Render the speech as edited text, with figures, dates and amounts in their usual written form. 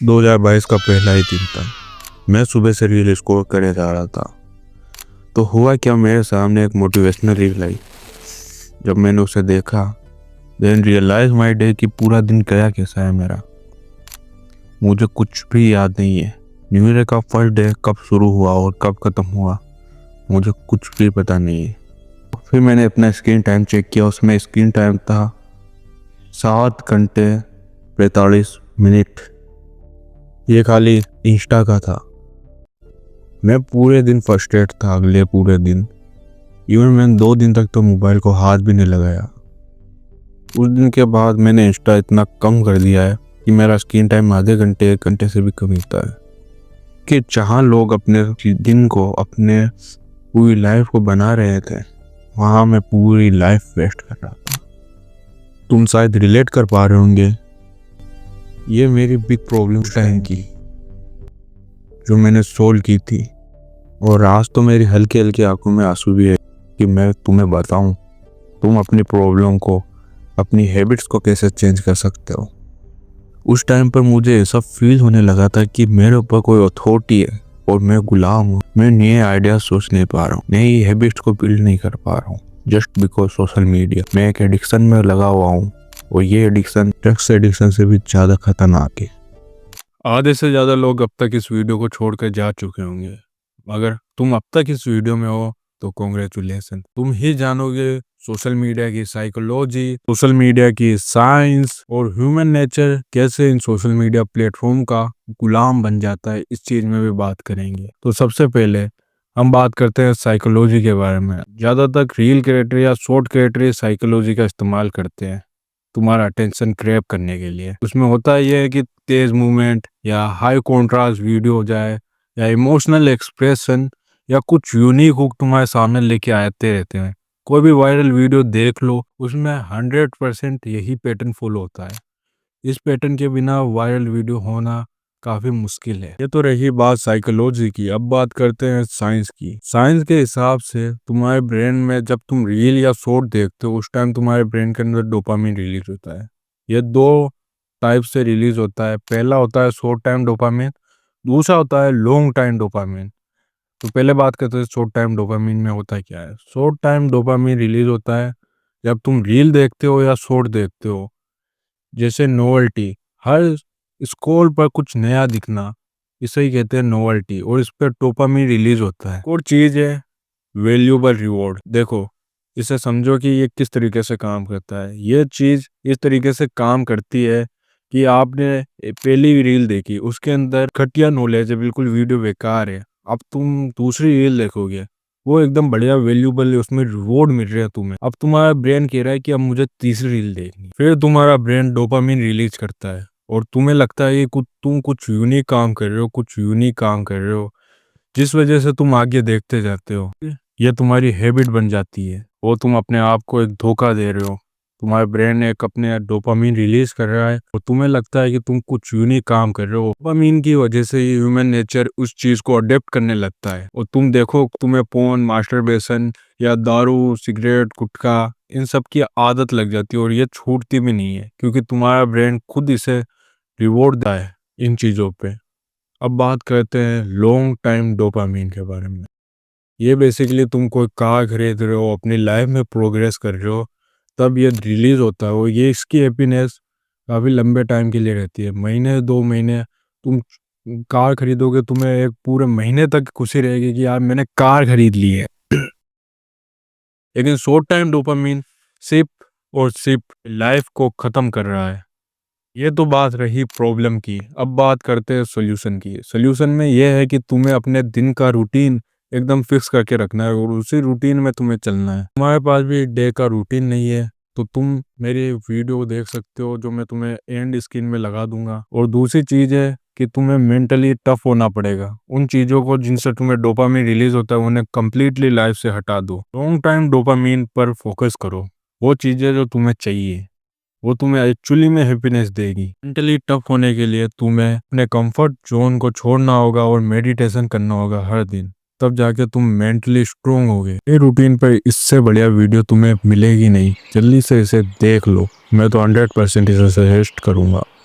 2022 का पहला ही दिन था। मैं सुबह से रील स्क्रॉल करे जा रहा था, तो हुआ क्या, मेरे सामने एक मोटिवेशनल रील आई। जब मैंने उसे देखा, देन रियलाइज माई डे कि पूरा दिन गया कैसा है मेरा। मुझे कुछ भी याद नहीं है। न्यू ईयर का फर्स्ट डे कब शुरू हुआ और कब खत्म हुआ, मुझे कुछ भी पता नहीं है। फिर मैंने अपना स्क्रीन टाइम चेक किया, उसमें स्क्रीन टाइम था 7 घंटे 45 मिनट। ये खाली इंस्टा का था। मैं पूरे दिन फ्रस्ट्रेट था। अगले पूरे दिन इवन मैंने 2 दिन तक तो मोबाइल को हाथ भी नहीं लगाया। उस दिन के बाद मैंने इंस्टा इतना कम कर दिया है कि मेरा स्क्रीन टाइम आधे घंटे 1 घंटे से भी कम होता है। कि जहाँ लोग अपने दिन को, अपने पूरी लाइफ को बना रहे थे, वहाँ मैं पूरी लाइफ वेस्ट कर रहा था। तुम शायद रिलेट कर पा रहे होंगे। ये मेरी बिग प्रॉब्लम टाइम की जो मैंने सोल्व की थी, और आज तो मेरी हल्की हल्की आंखों में आंसू भी है कि मैं तुम्हें बताऊं तुम अपनी प्रॉब्लम को, अपनी हैबिट्स को कैसे चेंज कर सकते हो। उस टाइम पर मुझे ऐसा फील होने लगा था कि मेरे ऊपर कोई अथॉरिटी है और मैं गुलाम हूँ। मैं नए आइडियाज सोच नहीं पा रहा हूँ, नई हैबिट्स को बिल्ड नहीं कर पा रहा हूँ, जस्ट बिकॉज सोशल मीडिया। मैं एक एडिक्शन में लगा हुआ हूँ, और ये एडिक्शन ड्रग्स एडिक्शन से भी ज़्यादा खतरनाक है। आधे से ज़्यादा लोग अब तक इस वीडियो को छोड़कर जा चुके होंगे। अगर तुम अब तक इस वीडियो में हो तो कॉन्ग्रेचुलेसन। तुम ही जानोगे सोशल मीडिया की साइकोलॉजी, सोशल मीडिया की साइंस और ह्यूमन नेचर कैसे इन सोशल मीडिया प्लेटफॉर्म का गुलाम बन जाता है। इस चीज में भी बात करेंगे। तो सबसे पहले हम बात करते हैं साइकोलॉजी के बारे में। ज्यादातर रील क्रिएटर या शॉर्ट क्रिएटर साइकोलॉजी का इस्तेमाल करते हैं तुम्हारा अटेंशन क्रैब करने के लिए। उसमें होता यह है कि तेज मूवमेंट या हाई कॉन्ट्रास्ट वीडियो हो जाए, या इमोशनल एक्सप्रेशन, या कुछ यूनिक हुक तुम्हारे सामने लेके आते रहते हैं। कोई भी वायरल वीडियो देख लो, उसमें 100% यही पैटर्न फॉलो होता है। इस पैटर्न के बिना वायरल वीडियो होना काफी मुश्किल है। ये तो रही बात साइकोलॉजी की। अब बात करते हैं साइंस की। साइंस के हिसाब से तुम्हारे ब्रेन में जब तुम रील या शॉर्ट देखते हो, उस टाइम तुम्हारे ब्रेन के अंदर डोपामिन रिलीज होता है। ये 2 टाइप से रिलीज होता है। पहला होता है शॉर्ट टाइम डोपामिन, दूसरा होता है लॉन्ग टाइम डोपामिन। तो पहले बात करते हैं शॉर्ट टाइम डोपामिन में होता क्या है। शॉर्ट टाइम डोपामिन रिलीज होता है जब तुम रील देखते हो या शॉर्ट देखते हो। जैसे नोवेल्टी, हर स्क्रॉल पर कुछ नया दिखना, इसे ही कहते हैं नोवेल्टी, और इस पर डोपामिन रिलीज होता है। और चीज है वैल्यूएबल रिवॉर्ड। देखो, इसे समझो कि ये किस तरीके से काम करता है। ये चीज इस तरीके से काम करती है कि आपने पहली रील देखी, उसके अंदर घटिया नॉलेज है, बिल्कुल वीडियो बेकार है। अब तुम दूसरी रील देखोगे, वो एकदम बढ़िया वैल्यूएबल है, उसमें रिवॉर्ड मिल रहा है तुम्हें। अब तुम्हारा ब्रेन कह रहा है कि अब मुझे तीसरी रील देखनी। फिर तुम्हारा ब्रेन डोपामिन रिलीज करता है, और तुम्हें लगता है कि तुम कुछ यूनिक काम कर रहे हो, कुछ यूनिक काम कर रहे हो, जिस वजह से तुम आगे देखते जाते हो। ये तुम्हारी हैबिट बन जाती है, वो तुम अपने आप को एक धोखा दे रहे हो। तुम्हारे ब्रेन एक अपने डोपामिन रिलीज कर रहा है, और तुम्हें लगता है कि तुम कुछ यूनिक काम कर रहे हो। डोपामिन की वजह से ही ह्यूमन नेचर उस चीज को अडेप्ट करने लगता है। और तुम देखो, तुम्हें पोर्न, मास्टरबेशन या दारू, सिगरेट, गुटखा, इन सब की आदत लग जाती है, और ये छूटती भी नहीं है, क्योंकि तुम्हारा ब्रेन खुद इसे रिवॉर्ड देता है इन चीजों पे। अब बात करते हैं लॉन्ग टाइम डोपामिन के बारे में। ये बेसिकली तुम कोई कार खरीद रहे हो, अपनी लाइफ में प्रोग्रेस कर रहे हो, तब ये रिलीज होता है। और ये इसकी हैप्पीनेस काफ़ी लंबे टाइम के लिए रहती है। महीने 2 महीने तुम कार खरीदोगे, तुम्हें एक पूरे महीने तक खुशी रहेगी कि यार मैंने कार खरीद ली है। लेकिन शॉर्ट टाइम डोपामिन सिर्फ और सिर्फ लाइफ को ख़त्म कर रहा है। ये तो बात रही प्रॉब्लम की। अब बात करते हैं सोल्यूशन की। सोल्यूशन में यह है कि तुम्हें अपने दिन का रूटीन एकदम फिक्स करके रखना है, और उसी रूटीन में तुम्हें चलना है। तुम्हारे पास भी डे का रूटीन नहीं है, तो तुम मेरी वीडियो देख सकते हो, जो मैं तुम्हें एंड स्क्रीन में लगा दूंगा। और दूसरी चीज़ है कि तुम्हें मेंटली टफ होना पड़ेगा। उन चीज़ों को जिनसे तुम्हें डोपामिन रिलीज होता है, उन्हें कंप्लीटली लाइफ से हटा दो। लॉन्ग टाइम डोपामिन पर फोकस करो। वो चीज़ें जो तुम्हें चाहिए, वो तुम्हें एक्चुअली में हैप्पीनेस देगी। मेंटली टफ होने के लिए तुम्हें अपने कंफर्ट जोन को छोड़ना होगा और मेडिटेशन करना होगा हर दिन। तब जाके तुम मेंटली स्ट्रोंग होगे। ये रूटीन पर इससे बढ़िया वीडियो तुम्हें मिलेगी नहीं। जल्दी से इसे देख लो। मैं तो 100% इसे सजेस्ट करूंगा।